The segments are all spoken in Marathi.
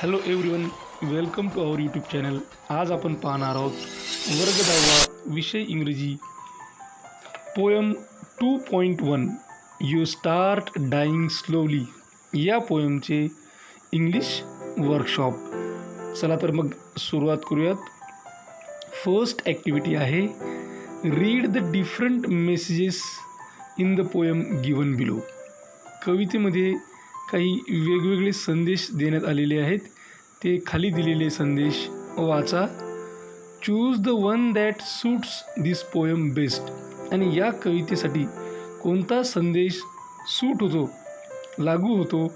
Hello everyone, welcome to our YouTube channel. आज आपण पाहणार आहोत वर्ग 10वा विषय इंग्रजी poem 2.1 you start dying slowly या पोयमचे इंग्लिश वर्कशॉप. चला तर मग सुरुवात करूयात. फर्स्ट ॲक्टिव्हिटी आहे read the different messages in the poem given below. कवितेमध्ये काही वेगवेगळे संदेश देण्यात आलेले आहेत. ते खाली दिलेले संदेश वाचा. Choose the one that suits this poem best. आणि या कवितेसाठी कोणता संदेश सूट होतो, लागू होतो,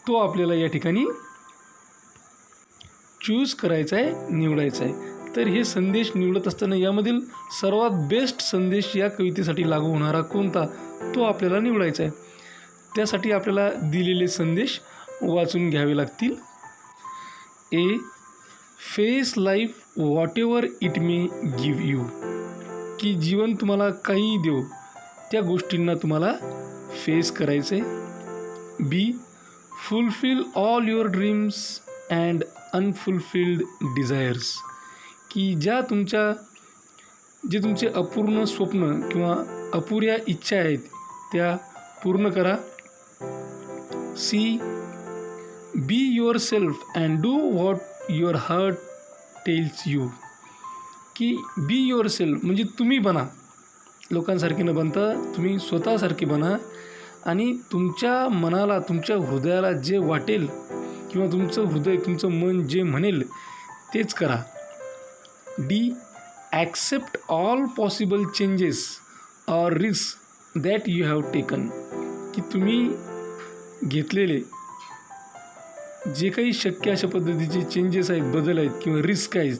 तो आपल्याला या ठिकाणी चूज करायचा आहे, निवडायचा आहे. तर हे संदेश निवडत असताना यामधील सर्वात बेस्ट संदेश या कवितेसाठी लागू होणारा कोणता, तो आपल्याला निवडायचा आहे. त्यासाठी आपल्याला दिलेले संदेश वाचून घ्यावे लागतील. A, face life whatever it may give you. की जीवन तुम्हाला काही देऊ, त्या गोष्टींना तुम्हाला फेस करायचं आहे. B, fulfil all your dreams and unfulfilled desires. की जे तुमचे अपूर्ण स्वप्न किंवा अपुऱ्या इच्छा आहेत त्या पूर्ण करा. C, be yourself and do what your heart tells you. की बी युअर सेल्फ म्हणजे तुम्ही बना, लोकांसारखे न बनता तुम्ही स्वतःसारखे बना आणि तुमच्या मनाला, तुमच्या हृदयाला जे वाटेल किंवा तुमचं हृदय, तुमचं मन जे म्हणेल तेच करा. D, accept all possible changes or risk that you have taken. की तुम्ही घेतलेले जे काही शक्य अशा पद्धतीचे चेंजेस आहेत, बदल आहेत किंवा रिस्क आहेत,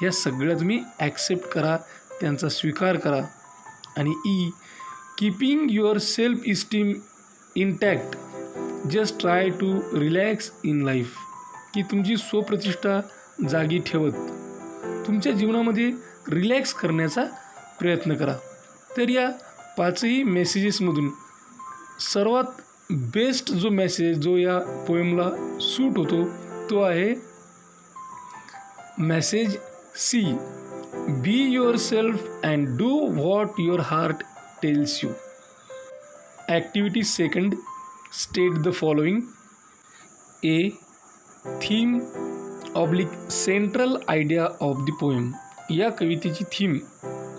ह्या सगळ्या तुम्ही ॲक्सेप्ट करा, त्यांचा स्वीकार करा. आणि E, keeping your self esteem intact just try to relax in life. की तुमची स्वप्रतिष्ठा जागी ठेवत तुमच्या जीवनामध्ये रिलॅक्स करण्याचा प्रयत्न करा. तर या पाचही मेसेजेसमधून सर्वात बेस्ट जो मेसेज जो या पोएमला सूट होतो तो आहे message C, be yourself and do what your heart tells you. Activity second, state the following. A, theme oblique central idea of the poem. या कवितेची थीम,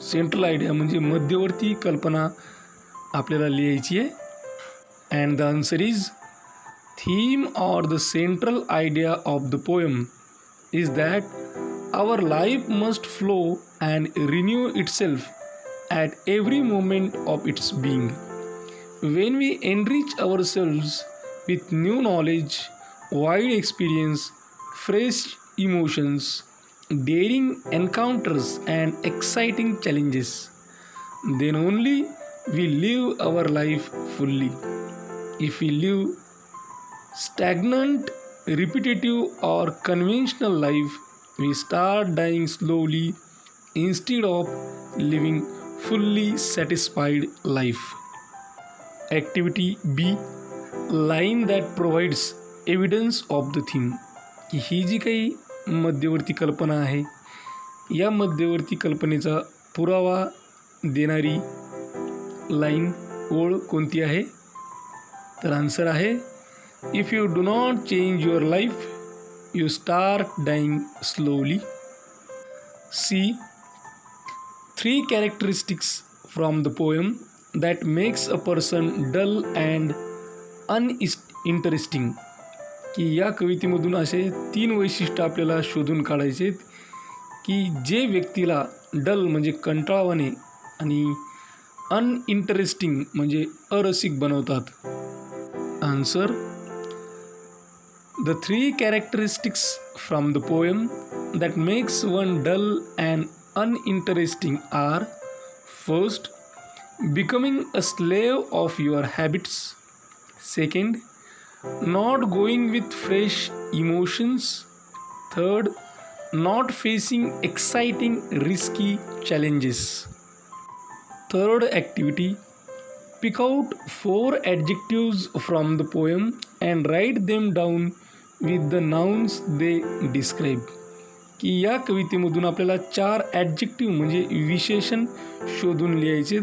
सेंट्रल आयडिया म्हणजे मध्यवर्ती कल्पना आपल्याला लिहायची आहे. And the answer is, theme or the central idea of the poem is that our life must flow and renew itself at every moment of its being. When we enrich ourselves with new knowledge, wide experience, fresh emotions, daring encounters and exciting challenges, then only we live our life fully. If we live stagnant, repetitive or conventional life, we start dying slowly instead of living fully satisfied life. Activity B, line that provides evidence of the theme. ही जी काही मध्यवर्ती कल्पना आहे, या मध्यवर्ती कल्पनेचा पुरावा देणारी लाईन, ओळ कोणती आहे? तर आन्सर आहे, if you do not change your life you start dying slowly. C, 3 characteristics from the poem that makes a person dull and uninteresting. की या कवितेमधून असे 3 वैशिष्ट्य आपल्याला शोधून काढायचे आहेत की जे व्यक्तीला डल म्हणजे कंटाळवाणे आणि अनइंटरेस्टिंग म्हणजे अरसिक बनवतात. Answer, the 3 characteristics from the poem that makes one dull and uninteresting are: first, becoming a slave of your habits; second, not going with fresh emotions; third, not facing exciting risky challenges. Third activity, pick out 4 adjectives from the poem and write them down with the nouns they describe, की या कवितेमधून आपल्याला 4 ॲडजेक्टिव्ह म्हणजे विशेषण शोधून लिहायचे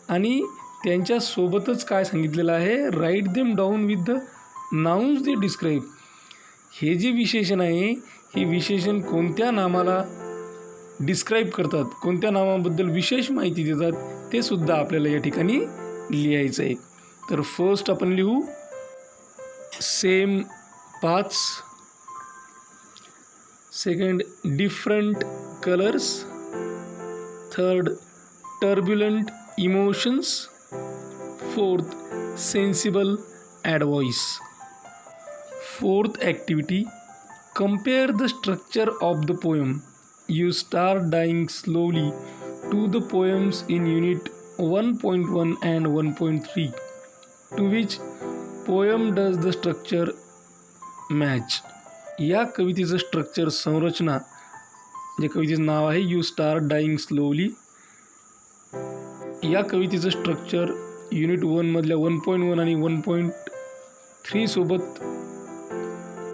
आणि त्यांच्यासोबतच काय सांगितलेलं आहे, write them down with the nouns they describe. हे जे विशेषण आहे हे विशेषण कोणत्या नामाला डिस्क्राईब करतात, कोणत्या नामाबद्दल विशेष माहिती देतात ते सुद्धा आपल्याला या ठिकाणी लिहायचं आहे. तर फर्स्ट आपण लिहू same 5, second different colours, third turbulent emotions, fourth sensible advice. Fourth activity, compare the structure of the poem. You start dying slowly to the poems in unit 1.1 and 1.3. To which poem does the structure match? या कवितेचं स्ट्रक्चर संरचना, जे कवितेचं नाव आहे यू स्टार्ट डाईंग स्लोली, या कवितेचं स्ट्रक्चर युनिट 1मधल्या 1.1 आणि 1.3 सोबत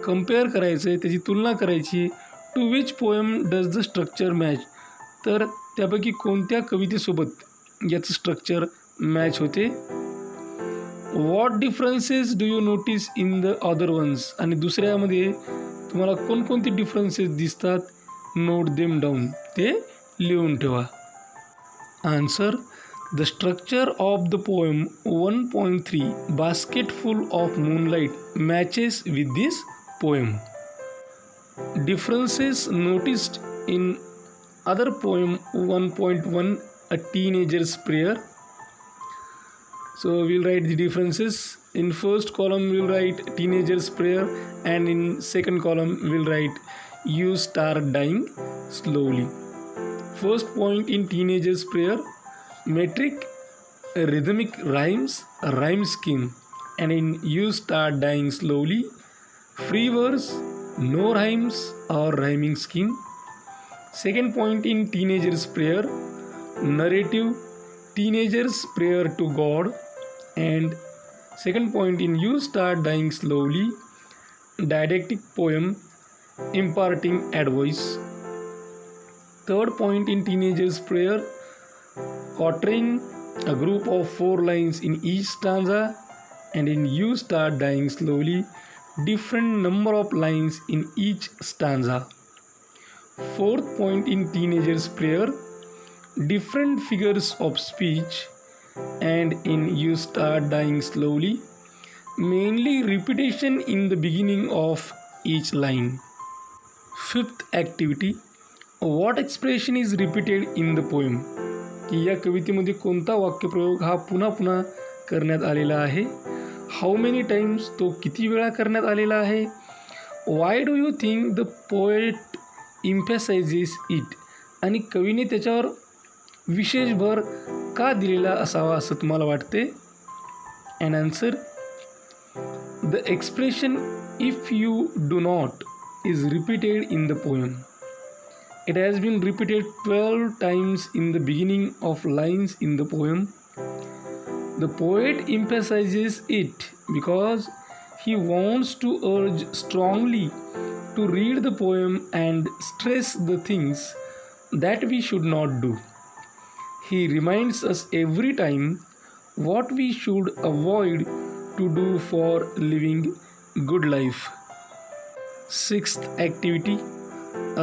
कंपेअर करायचं आहे, त्याची तुलना करायची. To which poem does the structure match, तर त्यापैकी कोणत्या कवितेसोबत याचं स्ट्रक्चर मॅच होते. What differences do you notice in the other ones, आणि दुसऱ्यामध्ये तुम्हाला कोणकोणते डिफरन्सेस दिसतात, नोट देम डाऊन, ते लिहून ठेवा. Answer, the structure of the poem 1.3 basketful of moonlight matches with this poem. Differences noticed in other poem 1.1 A Teenager's Prayer. So we'll write the differences. In first column we'll write Teenager's Prayer, and in second column we'll write You Start Dying Slowly. First point in Teenager's Prayer, metric rhythmic rhymes, rhyme scheme, and in You Start Dying Slowly, free verse, no rhymes or rhyming scheme. Second point in Teenager's Prayer, narrative, teenager's prayer to God. And second point in You Start Dying Slowly, didactic poem imparting advice. Third point in Teenager's Prayer, quatrain, a group of 4 lines in each stanza. And in You Start Dying Slowly, different number of lines in each stanza. Fourth point in Teenager's Prayer, different figures of speech. And in You Start Dying Slowly, mainly repetition in the beginning of each line. Fifth activity, what expression is repeated in the poem, की या कवितेमध्ये कोणता वाक्यप्रयोग हा पुन्हा पुन्हा करण्यात आलेला आहे. हाऊ मेनी टाइम्स, तो किती वेळा करण्यात आलेला आहे. Why do you think the poet emphasises it, आणि कवीने त्याच्यावर विशेष भर का दिलेला असावा असं तुम्हाला वाटते. And answer, the expression if you do not is repeated in the poem. It has been repeated 12 times in the beginning of lines in the poem. The poet emphasizes it because he wants to urge strongly to read the poem and stress the things that we should not do. He reminds us every time what we should avoid to do for living good life. Sixth activity,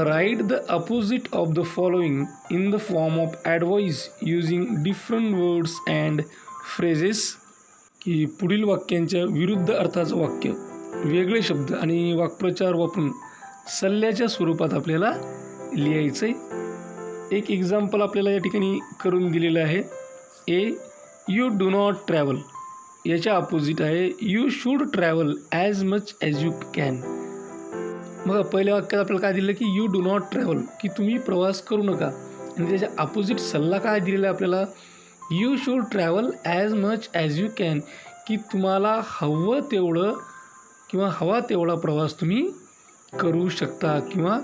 write the opposite of the following in the form of advice using different words and phrases, की पुढील वाक्यांच्या विरुद्ध अर्थाचं वाक्य, वेगळे शब्द आणि वाक्प्रचार वापरून सल्ल्याच्या स्वरूपात आपल्याला लिहायचं आहे. एक एक्झाम्पल आपल्याला या ठिकाणी करून दिलेलं आहे. ए, यू डू नॉट ट्रॅव्हल, याच्या अपोजिट आहे you should travel as much as you can. मग पहिल्या वाक्यात आपल्याला काय दिलं की यू डू नॉट ट्रॅव्हल, की तुम्ही प्रवास करू नका, आणि त्याच्या अपोजिट सल्ला काय दिलेला आहे आपल्याला, you should travel as much as you can, की तुम्हाला हवं तेवढं किंवा हवा तेवढा प्रवास तुम्ही करू शकता किंवा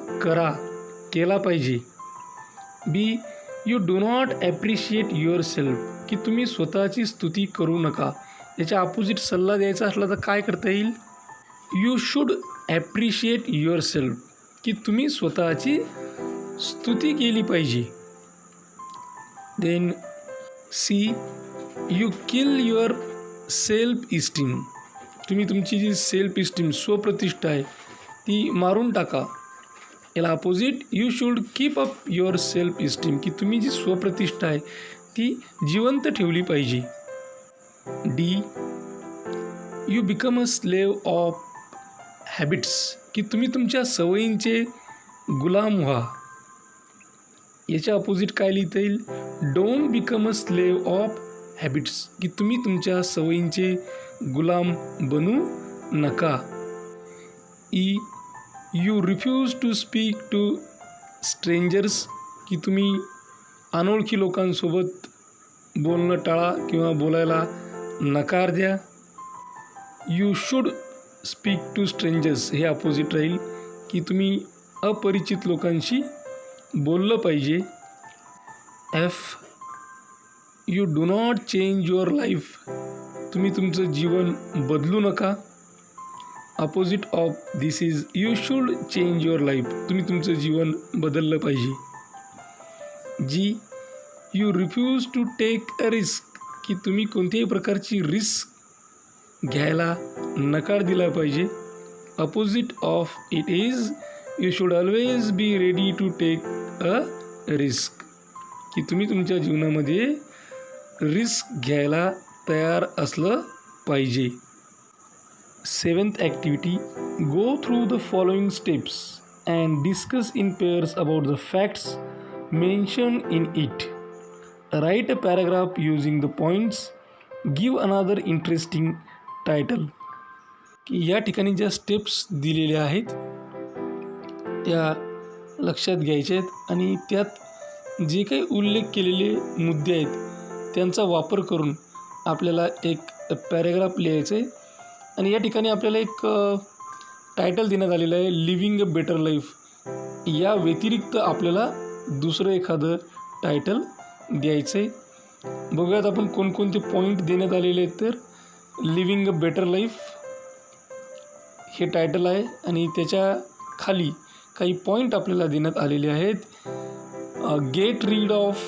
केला पाहिजे. B, you do not appreciate yourself, की तुम्ही स्वतःची स्तुती करू नका. याच्या अपोजिट सल्ला द्यायचा असला तर काय करता येईल, you should appreciate yourself, की तुम्ही स्वतःची स्तुती केली पाहिजे. Then C, you kill your self esteem, तुम्ही तुमची जी सेल्फ इस्टीम स्वप्रतिष्ठा आहे ती मारून टाका. याला opposite, you should keep up your self esteem, की तुम्ही जी स्वप्रतिष्ठा आहे ती जिवंत ठेवली पाहिजे. D, you become a slave of habits, की तुम्ही तुमच्या सवयींचे गुलाम व्हा. याच्या अपोजिट काय लिहिता येईल, don't become a slave of habits, की तुम्ही तुमच्या सवयींचे गुलाम बनू नका. E, you refuse to speak to strangers, की तुम्ही अनोळखी लोकांसोबत बोलणं टाळा किंवा बोलायला नकार द्या. You should speak to strangers हे अपोजिट राहील, की तुम्ही अपरिचित लोकांशी बोललं पाहिजे. F, you do not change your life, तुम्ही तुमचं जीवन बदलू नका. Opposite of this is you should change your life, तुम्ही तुमचं जीवन बदललं पाहिजे. G, you refuse to take a risk, की तुम्ही कोणत्याही प्रकारची रिस्क घ्यायला नकार दिला पाहिजे. Opposite of it is you should always be ready to take a risk, की तुम्ही तुमच्या जीवनामध्ये रिस्क घ्यायला तयार असलं पाहिजे. 7th activity, go through the following steps and discuss in pairs about the facts mentioned in it. Write a paragraph using the points. Give another interesting title. की या ठिकाणी ज्या स्टेप्स दिलेल्या आहेत त्या लक्षात घ्यायच्या आहेत आणि त्यात जे काही उल्लेख केलेले मुद्दे आहेत त्यांचा वापर करून आपल्याला एक पॅराग्राफ लिहायचं आहे. आणि या ठिकाणी आपल्याला एक टायटल देण्यात आलेलं आहे, लिव्हिंग अ बेटर लाईफ. या व्यतिरिक्त आपल्याला दुसरं एखादं टायटल द्यायचं आहे. बघूयात आपण कोणकोणते पॉईंट देण्यात आलेले आहेत. तर लिव्हिंग अ बेटर लाईफ हे टायटल आहे आणि त्याच्या खाली काही पॉईंट आपल्याला देण्यात आलेले आहेत. Get rid of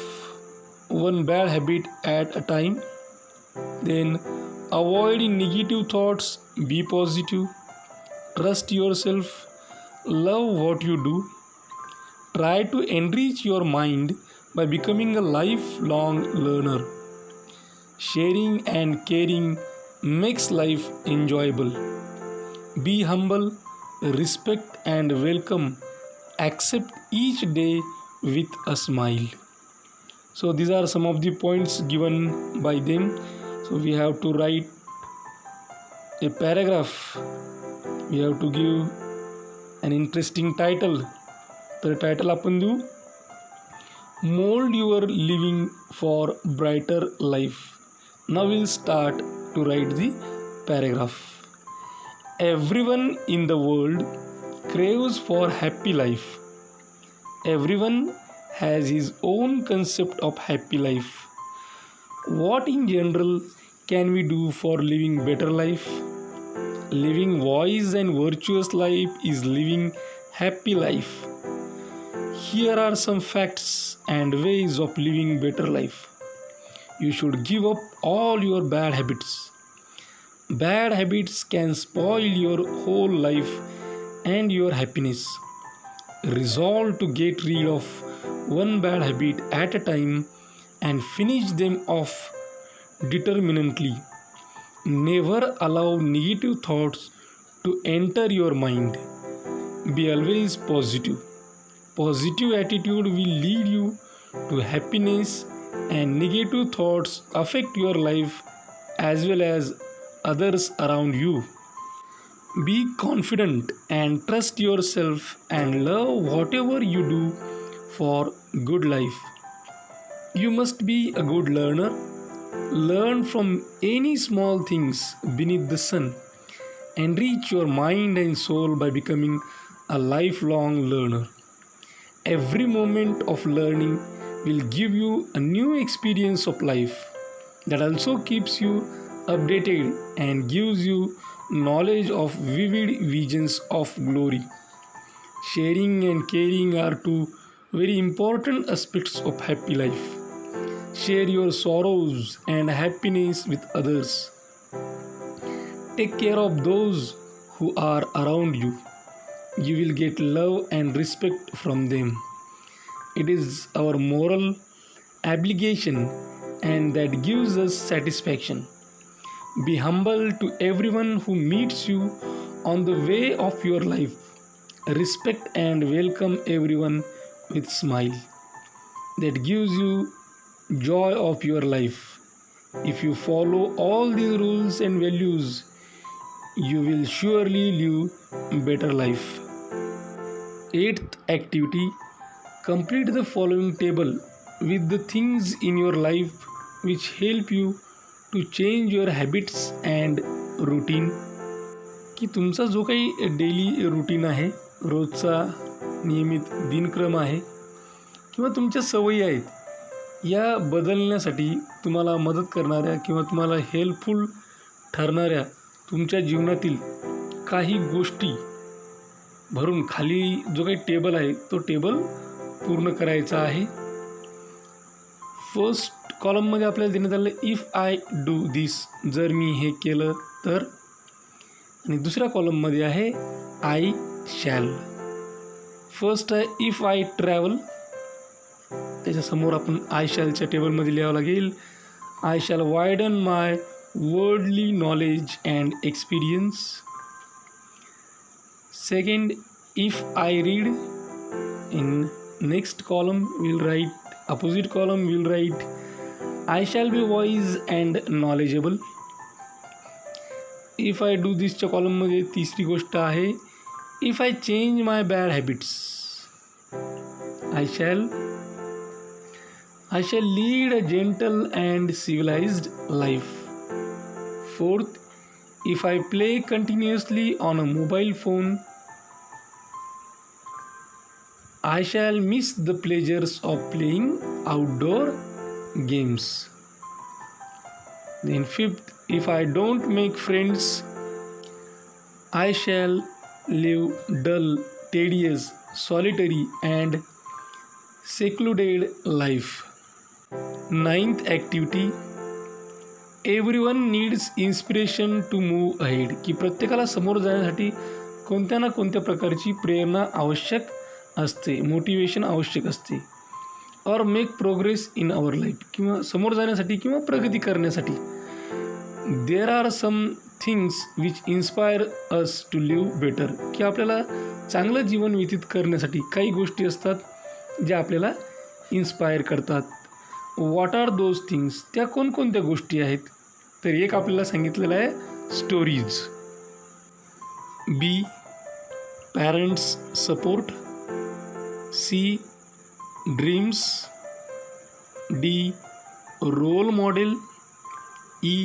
one bad habit at a time. Then avoid negative thoughts, be positive, trust yourself, love what you do, try to enrich your mind by becoming a lifelong learner, sharing and caring makes life enjoyable, be humble, respect and welcome, accept each day with a smile. So these are some of the points given by them. So we have to write a paragraph. We have to give an interesting title. तर टायटल आपण देऊ, mould your living for brighter life. Now will start to write the paragraph. Everyone in the world craves for happy life. Everyone has his own concept of happy life. What in general can we do for living better life? Living wise and virtuous life is living happy life. Here are some facts and ways of living better life. You should give up all your bad habits. Bad habits can spoil your whole life and your happiness. Resolve to get rid of one bad habit at a time and finish them off determinedly. Never allow negative thoughts to enter your mind. Be always positive. Positive attitude will lead you to happiness, and negative thoughts affect your life as well as others around you. Be confident and trust yourself and love whatever you do for good life. You must be a good learner. Learn from any small things beneath the sun. Enrich your mind and soul by becoming a lifelong learner. Every moment of learning will give you a new experience of life that also keeps you updated and gives you knowledge of vivid visions of glory. Sharing and caring are two very important aspects of happy life. Share your sorrows and happiness with others. Take care of those who are around you. You will get love and respect from them. It is our moral obligation and that gives us satisfaction. Be humble to everyone who meets you on the way of your life. Respect and welcome everyone with smile. That gives you joy of your life. If you follow all these rules and values, you will surely live better life. Eighth activity, complete the following table with the things in your life which help you to change your habits and routine. की तुमचा जो काही डेली रूटीन आहे, रोजचा नियमित दिनक्रम आहे किंवा तुमच्या सवयी आहेत, या बदलण्यासाठी तुम्हाला मदत करणाऱ्या किंवा तुम्हाला हेल्पफुल ठरणाऱ्या तुमच्या जीवनातील काही गोष्टी भरून खाली जो काही टेबल आहे तो टेबल पूर्ण करायचा आहे. फर्स्ट कॉलममध्ये आपल्याला देण्यात आलं इफ आय डू दिस, जर मी हे केलं तर. आणि दुसऱ्या कॉलममध्ये आहे आय शॅल. फर्स्ट आहे इफ आय ट्रॅव्हल, त्याच्यासमोर आपण आय शॅलच्या टेबलमध्ये लिहावं लागेल I shall widen my worldly knowledge and experience. Second if I read, in next column will write, opposite column will write I shall be wise and knowledgeable. If I do this च्या कॉलममध्ये तिसरी गोष्ट आहे if I change my bad habits, I shall lead a gentle and civilized life. Fourth, if I play continuously on a mobile phone, I shall miss the pleasures of playing outdoor games. Then fifth, if I don't make friends, I shall live dull, tedious, solitary and secluded life. Ninth activity, everyone needs inspiration to move ahead. की प्रत्येकाला समोर जाण्यासाठी कोणत्या ना कोणत्या प्रकारची प्रेरणा आवश्यक असते, मोटिवेशन आवश्यक असते. Or make progress in our life, किंवा समोर जाण्यासाठी किंवा प्रगती करण्यासाठी. There are some things which inspire us to live better, की आपल्याला चांगलं जीवन व्यतीत करण्यासाठी काही गोष्टी असतात ज्या आपल्याला इन्स्पायर करतात. व्हॉट आर दोज थिंग्स, त्या कोणकोणत्या गोष्टी आहेत? तर एक आपल्याला सांगितलेलं आहे stories. B parents support. C dreams. D role model. E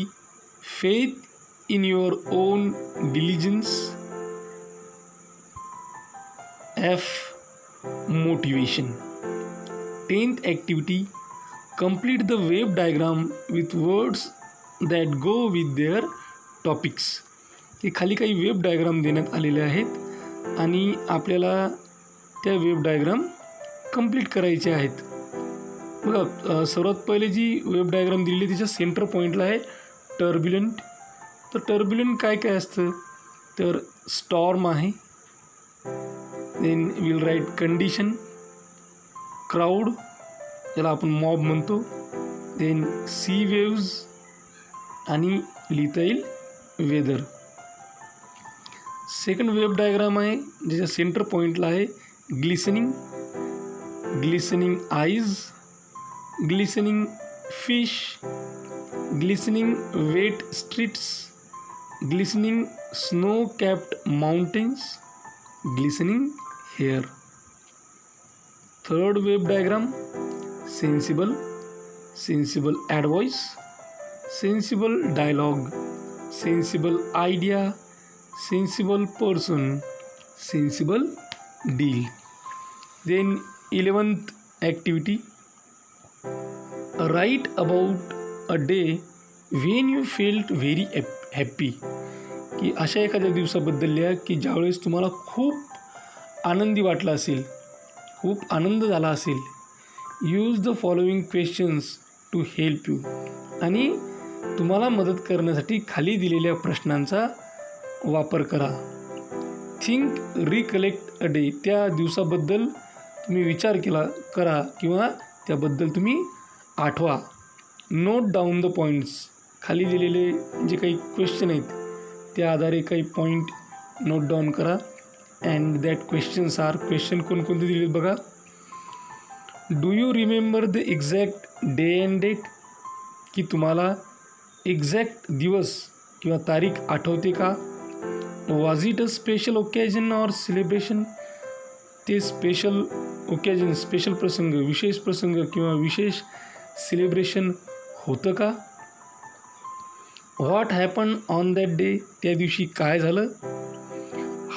faith in your own diligence. F motivation. 10th activity, complete the web diagram with words that go with their topics. हे खाली काही वेब डायग्राम देण्यात आलेले आहेत आणि आपल्याला त्या वेब डायग्राम कंप्लीट करायचे आहेत. बघा, सर्वात पहिले जी वेब डायग्राम दिलेली तिच्या सेंटर पॉईंटला आहे टर्ब्युलंट. तर टर्ब्युलंट काय काय असतं, तर स्टॉर्म आहे. Then will write condition. Crowd, ज्याला आपण मॉब म्हणतो. देन सी वेव्ज आणि लिहिता येईल वेदर. सेकंड वेब डायग्राम आहे ज्याच्या सेंटर पॉईंटला आहे glistening. Glistening eyes, glistening fish, glistening wet streets, glistening snow capped mountains, glistening hair. Third web diagram sensible. Sensible advice, sensible dialogue, sensible idea, sensible person, sensible deal. Then 11th activity, write about a day when you felt very happy. की अशा एखाद्या दिवसाबद्दल लिहा की ज्यावेळेस तुम्हाला खूप आनंदी वाटला असेल, खूप आनंद झाला असेल. Use the following questions to help you. आणि तुम्हाला मदत करण्यासाठी खाली दिलेल्या प्रश्नांचा वापर करा. Think, recollect a day. त्या दिवसाबद्दल तुम्ही विचार करा किंवा त्याबद्दल तुम्ही आठवा. Note down the points. खाली दिलेले जे काही क्वेश्चन आहेत त्या आधारे काही पॉईंट नोट डाऊन करा. And that questions are, question कोणकोणते दिलेत बघा. Do you remember the exact day and date. की तुम्हाला एक्झॅक्ट दिवस किंवा तारीख आठवते का. Was it a special occasion or celebration. ते स्पेशल ओकेजन, स्पेशल प्रसंग, विशेष प्रसंग किंवा विशेष सेलिब्रेशन होतं का. What happen on that day. त्या दिवशी काय झालं.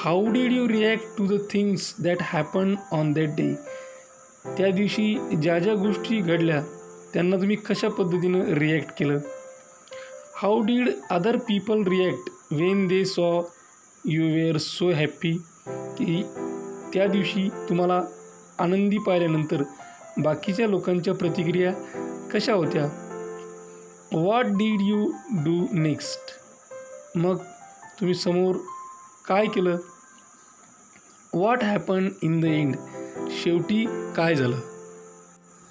How did you react to the things that happen on that day. त्या दिवशी ज्या ज्या गोष्टी घडल्या त्यांना तुम्ही कशा पद्धतीनं रिॲक्ट केलं. How did other people react when they saw you wear so happy. की त्या दिवशी तुम्हाला आनंदी पाहिल्यानंतर बाकीच्या लोकांच्या प्रतिक्रिया कशा होत्या. What did you do next. मग तुम्ही समोर काय केलं. What happen in the end. शेवटी काय झालं.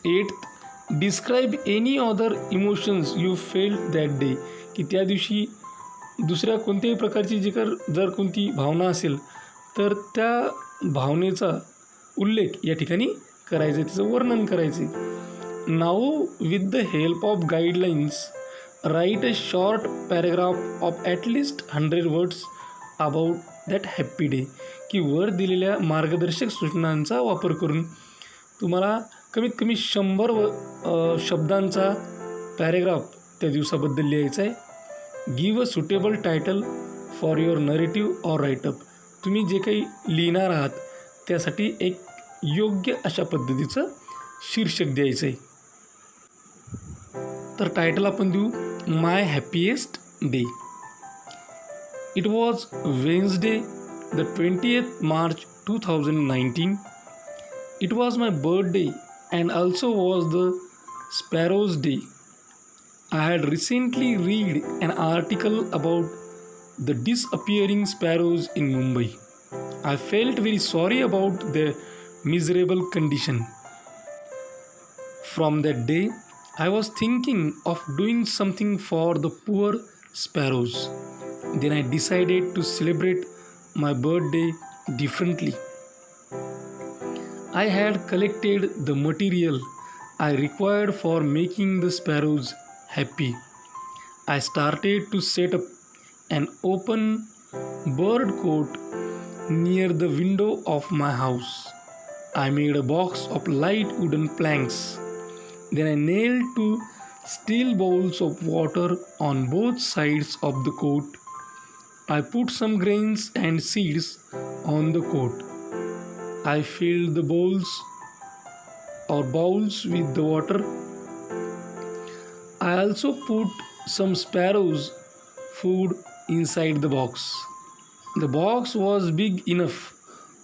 8th, describe any other emotions you felt that day. की त्या दिवशी दुसऱ्या कोणत्याही प्रकारची जर कोणती भावना असेल तर त्या भावनेचा उल्लेख या ठिकाणी करायचा, त्याचं वर्णन करायचे. Now with the help of guidelines right a short paragraph of at least 100 words about that happy day. की वर दिलेल्या मार्गदर्शक सूचनांचा वापर करून तुम्हाला कमीत कमी 100 शब्दांचा पॅरेग्राफ त्या दिवसाबद्दल लिहायचा आहे. Give a suitable title for your narrative or write-up. तुम्ही जे काही लिहिणार आहात त्यासाठी एक योग्य अशा पद्धतीचं शीर्षक द्यायचं आहे. तर टायटल आपण देऊ my happiest day. It was Wednesday the 20th March 2019. It was my birthday and also was the Sparrow's Day. I had recently read an article about the disappearing sparrows in Mumbai. I felt very sorry about their miserable condition. From that day, I was thinking of doing something for the poor sparrows. Then I decided to celebrate my birthday differently. I had collected the material I required for making the sparrows happy. I started to set up an open bird cote near the window of my house. I made a box of light wooden planks. Then I nailed 2 steel bowls of water on both sides of the cote. I put some grains and seeds on the cote. I filled the bowls with the water. I also put some sparrows' food inside the box. The box was big enough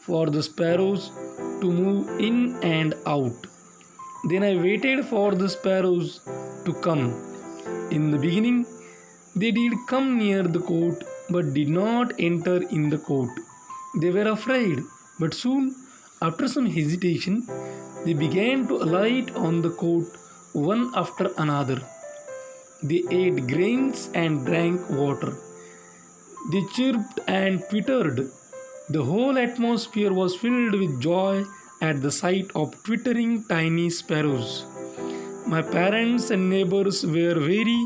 for the sparrows to move in and out. Then I waited for the sparrows to come. In the beginning, they did come near the cote but did not enter in the cote. They were afraid, but soon, after some hesitation, they began to alight on the cote one after another. They ate grains and drank water. They chirped and twittered. The whole atmosphere was filled with joy at the sight of twittering tiny sparrows. My parents and neighbors were very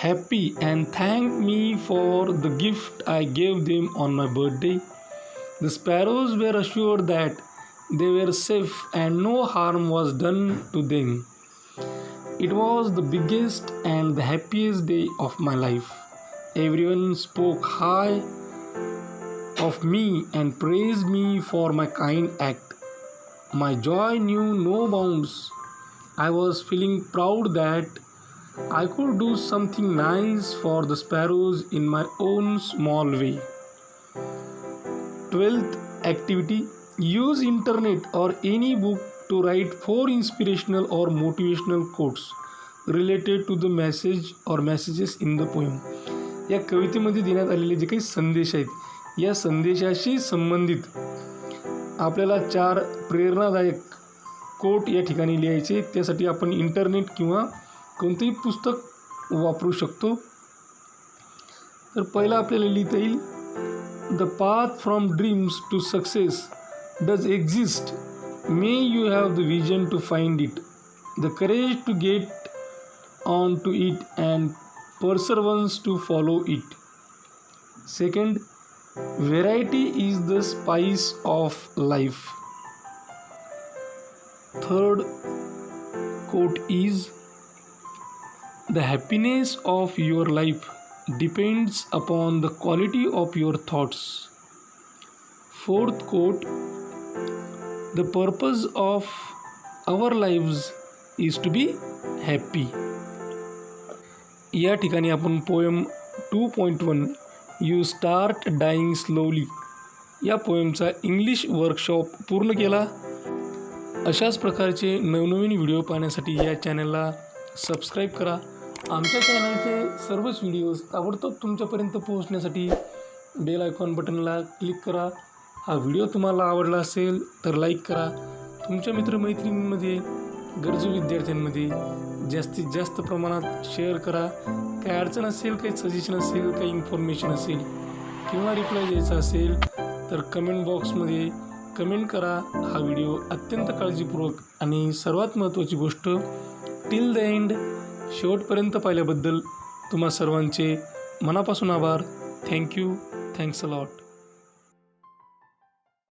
happy and thanked me for the gift I gave them on my birthday. The sparrows were assured that they were safe and no harm was done to them. It was the biggest and the happiest day of my life. Everyone spoke high of me and praised me for my kind act. My joy knew no bounds. I was feeling proud that I could do something nice for the sparrows in my own small way. 12th activity, use internet or any book to write 4 inspirational or motivational quotes related to the message or messages in the poem. या कवितेमध्ये देण्यात आलेले जे काही संदेश आहेत या संदेशाशी संबंधित आपल्याला 4 प्रेरणादायक कोट या ठिकाणी लिहायचे. त्यासाठी आपण इंटरनेट किंवा कोणतेही पुस्तक वापरू शकतो. तर पहिला आपल्याला लिहिता येईल, the path from dreams to success does exist, may you have the vision to find it, the courage to get on to it and perseverance to follow it. Second, variety is the spice of life. Third quote is, the happiness of your life depends upon the quality of your thoughts. Fourth quote, the purpose of our lives is to be happy. या ठिकाणी आपण poem 2.1 you start dying slowly या पोएमचा इंग्लिश वर्कशॉप पूर्ण केला. अशाच प्रकारचे नवनवीन व्हिडिओ पाहण्यासाठी या चॅनलला सबस्क्राईब करा. आमच्या चॅनलचे सर्वच व्हिडिओज ताबडतोब तुमच्यापर्यंत पोहोचण्यासाठी बेल आयकॉन बटनला क्लिक करा. हा व्हिडिओ तुम्हाला आवडला असेल तर लाईक करा. तुमच्या मित्रमैत्रिणींमध्ये गरजू विद्यार्थ्यांमध्ये जास्तीत जास्त प्रमाणात शेअर करा. काही अडचण असेल, काही सजेशन असेल, काही इन्फॉर्मेशन असेल किंवा रिप्लाय द्यायचा असेल तर कमेंट बॉक्समध्ये कमेंट करा. हा व्हिडिओ अत्यंत काळजीपूर्वक आणि सर्वात महत्त्वाची गोष्ट टिल द एंड शेवटपर्यंत पाहिल्याबद्दल तुम्हा सर्वांचे मनापासून आभार. थँक्यू. Thanks a lot.